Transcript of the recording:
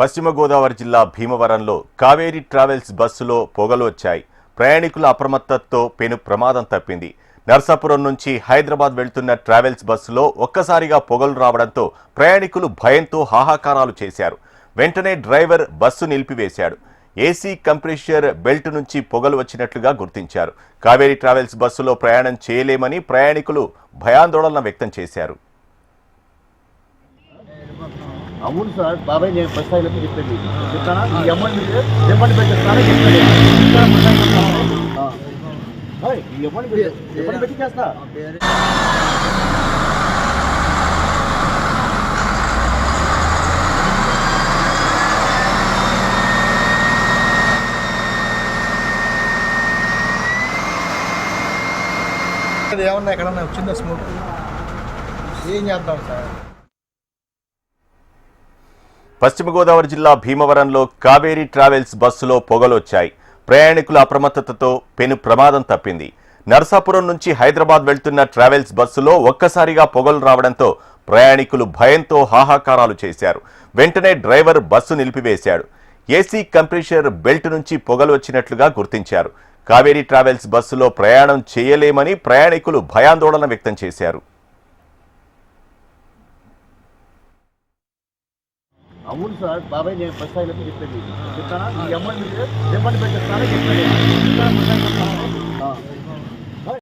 పశ్చిమ గోదావరి జిల్లా భీమవరంలో కావేరీ ట్రావెల్స్ బస్సులో పొగలు వచ్చాయి. ప్రయాణికుల అప్రమత్తతతో పెను ప్రమాదం తప్పింది. నర్సాపురం నుంచి హైదరాబాద్ వెళ్తున్న ట్రావెల్స్ బస్సులో ఒక్కసారిగా పొగలు రావడంతో ప్రయాణికులు భయంతో హాహాకారాలు చేశారు. వెంటనే డ్రైవర్ బస్సు నిలిపివేశాడు. ఏసీ కంప్రెషర్ బెల్ట్ నుంచి పొగలు వచ్చినట్లుగా గుర్తించారు. కావేరీ ట్రావెల్స్ బస్సులో ప్రయాణం చేయలేమని ప్రయాణికులు భయాందోళన వ్యక్తం చేశారు. అవును సార్, బాబాయ్ నేను ఫస్ట్ టైం చెప్పేది చెప్తానా, ఈ అమౌంట్ రిఫండ్ పెట్టేస్తానని చెప్పాడు. ఈ అమౌంట్ రిఫండ్ పెట్టి చేస్తా. ఏమన్నా ఎక్కడన్నా వచ్చిందా స్మోక్? ఏం చేద్దాం సార్? పశ్చిమ గోదావరి జిల్లా భీమవరంలో కావేరీ ట్రావెల్స్ బస్సులో పొగలు వచ్చాయి. ప్రయాణికుల అప్రమత్తతతో పెను ప్రమాదం తప్పింది. నర్సాపురం నుంచి హైదరాబాద్ వెళ్తున్న ట్రావెల్స్ బస్సులో ఒక్కసారిగా పొగలు రావడంతో ప్రయాణికులు భయంతో హాహాకారాలు చేశారు. వెంటనే డ్రైవర్ బస్సు నిలిపివేశాడు. ఏసీ కంప్రెషర్ బెల్ట్ నుంచి పొగలు వచ్చినట్లుగా గుర్తించారు. కావేరీ ట్రావెల్స్ బస్సులో ప్రయాణం చేయలేమని ప్రయాణికులు భయాందోళన వ్యక్తం చేశారు. అవును సార్, బాబాయ్ నేను ఫస్ట్ టైం చెప్పేది చెప్తానా, ఈ అమౌంట్ రిఫండ్ పెట్టేస్తానని చెప్పాడు.